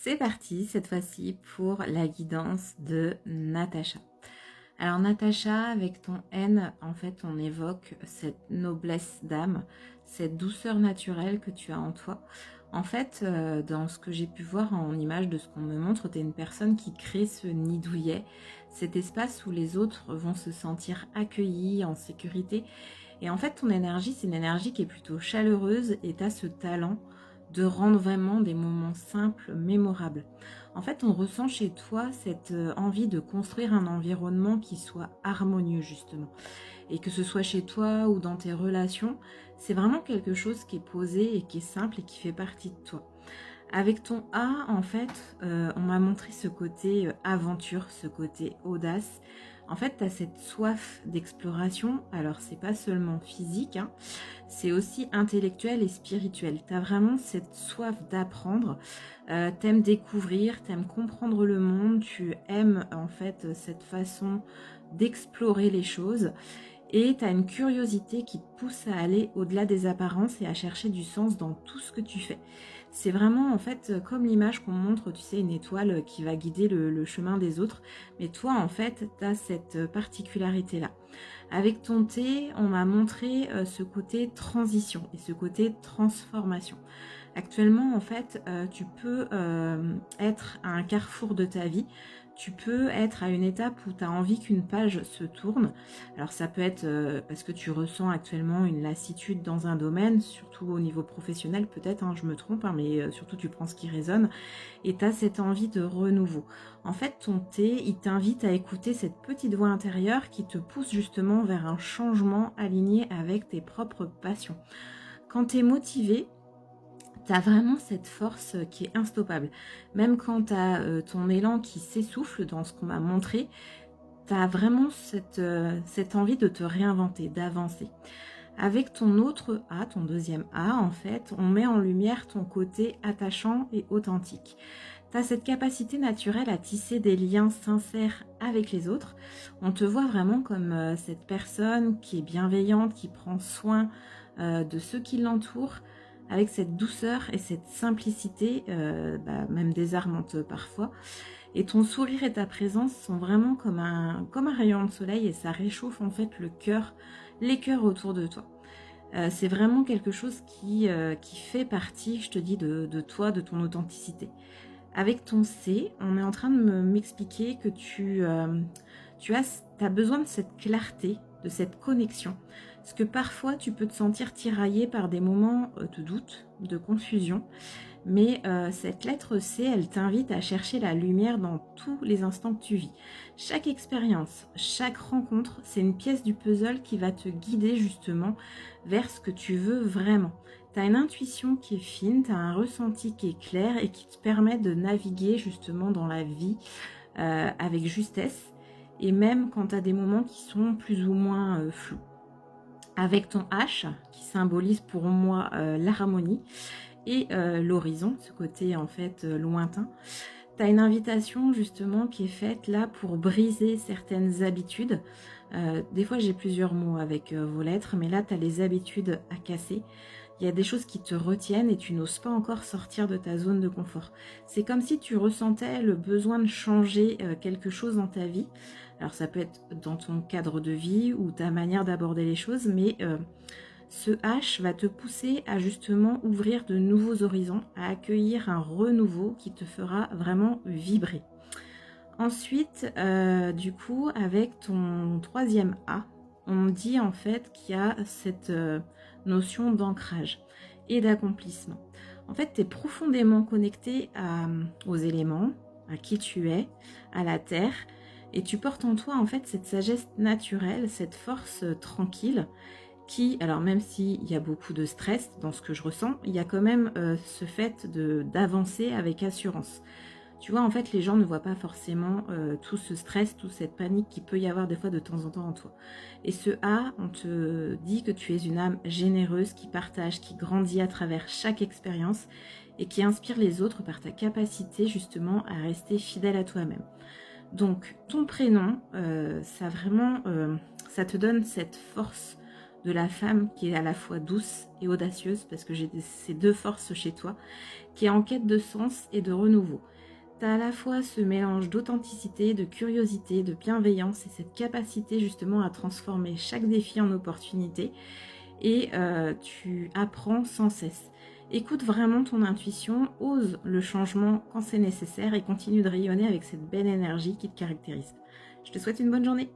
C'est parti cette fois-ci pour la guidance de Natacha. Alors Natacha, avec ton N, en fait, on évoque cette noblesse d'âme, cette douceur naturelle que tu as en toi. En fait, dans ce que j'ai pu voir en image de ce qu'on me montre, tu es une personne qui crée ce nid douillet, cet espace où les autres vont se sentir accueillis, en sécurité. Et en fait, ton énergie, c'est une énergie qui est plutôt chaleureuse et tu as ce talent de rendre vraiment des moments simples, mémorables. En fait, on ressent chez toi cette envie de construire un environnement qui soit harmonieux, justement. Et que ce soit chez toi ou dans tes relations, c'est vraiment quelque chose qui est posé et qui est simple et qui fait partie de toi. Avec ton A, en fait, on m'a montré ce côté aventure, ce côté audace. En fait, tu as cette soif d'exploration. Alors, c'est pas seulement physique, hein, c'est aussi intellectuel et spirituel. Tu as vraiment cette soif d'apprendre. T'aimes découvrir, t'aimes comprendre le monde. Tu aimes, en fait, cette façon d'explorer les choses. Et tu as une curiosité qui te pousse à aller au-delà des apparences et à chercher du sens dans tout ce que tu fais. C'est vraiment en fait comme l'image qu'on montre, tu sais, une étoile qui va guider le chemin des autres. Mais toi, en fait, tu as cette particularité-là. Avec ton thé, on m'a montré ce côté transition et ce côté transformation. Actuellement, en fait, tu peux être à un carrefour de ta vie. Tu peux être à une étape où tu as envie qu'une page se tourne. Alors ça peut être parce que tu ressens actuellement une lassitude dans un domaine, surtout au niveau professionnel peut-être, hein, je me trompe, hein, mais surtout tu prends ce qui résonne. Et tu as cette envie de renouveau. En fait, ton thé, il t'invite à écouter cette petite voix intérieure qui te pousse justement vers un changement aligné avec tes propres passions. Quand tu es motivé, tu as vraiment cette force qui est instoppable. Même quand tu as ton élan qui s'essouffle dans ce qu'on m'a montré, tu as vraiment cette envie de te réinventer, d'avancer. Avec ton autre A, ton deuxième A, en fait, on met en lumière ton côté attachant et authentique. Tu as cette capacité naturelle à tisser des liens sincères avec les autres. On te voit vraiment comme cette personne qui est bienveillante, qui prend soin de ceux qui l'entourent, avec cette douceur et cette simplicité, même désarmante parfois. Et ton sourire et ta présence sont vraiment comme un rayon de soleil et ça réchauffe en fait le cœur, les cœurs autour de toi. C'est vraiment quelque chose qui fait partie, je te dis, de toi, de ton authenticité. Avec ton C, on est en train de m'expliquer que tu as besoin de cette clarté, de cette connexion. Parce que parfois, tu peux te sentir tiraillé par des moments de doute, de confusion. Mais cette lettre C, elle t'invite à chercher la lumière dans tous les instants que tu vis. Chaque expérience, chaque rencontre, c'est une pièce du puzzle qui va te guider justement vers ce que tu veux vraiment. Tu as une intuition qui est fine, tu as un ressenti qui est clair et qui te permet de naviguer justement dans la vie avec justesse. Et même quand tu as des moments qui sont plus ou moins flous. Avec ton H, qui symbolise pour moi l'harmonie, et l'horizon, ce côté en fait lointain. Tu as une invitation justement qui est faite là pour briser certaines habitudes. Des fois j'ai plusieurs mots avec vos lettres, mais là tu as les habitudes à casser. Il y a des choses qui te retiennent et tu n'oses pas encore sortir de ta zone de confort. C'est comme si tu ressentais le besoin de changer quelque chose dans ta vie. Alors ça peut être dans ton cadre de vie ou ta manière d'aborder les choses, mais ce H va te pousser à justement ouvrir de nouveaux horizons, à accueillir un renouveau qui te fera vraiment vibrer. Ensuite, du coup, avec ton troisième A, on dit en fait qu'il y a cette notion d'ancrage et d'accomplissement. En fait, tu es profondément connecté aux éléments, à qui tu es, à la terre, et tu portes en toi en fait cette sagesse naturelle, cette force tranquille qui, alors même s'il y a beaucoup de stress dans ce que je ressens, il y a quand même ce fait d'avancer avec assurance. Tu vois, en fait, les gens ne voient pas forcément tout ce stress, toute cette panique qu'il peut y avoir des fois de temps en temps en toi. Et ce A, on te dit que tu es une âme généreuse qui partage, qui grandit à travers chaque expérience et qui inspire les autres par ta capacité justement à rester fidèle à toi-même. Donc, ton prénom, ça te donne cette force de la femme qui est à la fois douce et audacieuse, parce que j'ai ces deux forces chez toi, qui est en quête de sens et de renouveau. Tu as à la fois ce mélange d'authenticité, de curiosité, de bienveillance et cette capacité justement à transformer chaque défi en opportunité, et tu apprends sans cesse. Écoute vraiment ton intuition, ose le changement quand c'est nécessaire et continue de rayonner avec cette belle énergie qui te caractérise. Je te souhaite une bonne journée.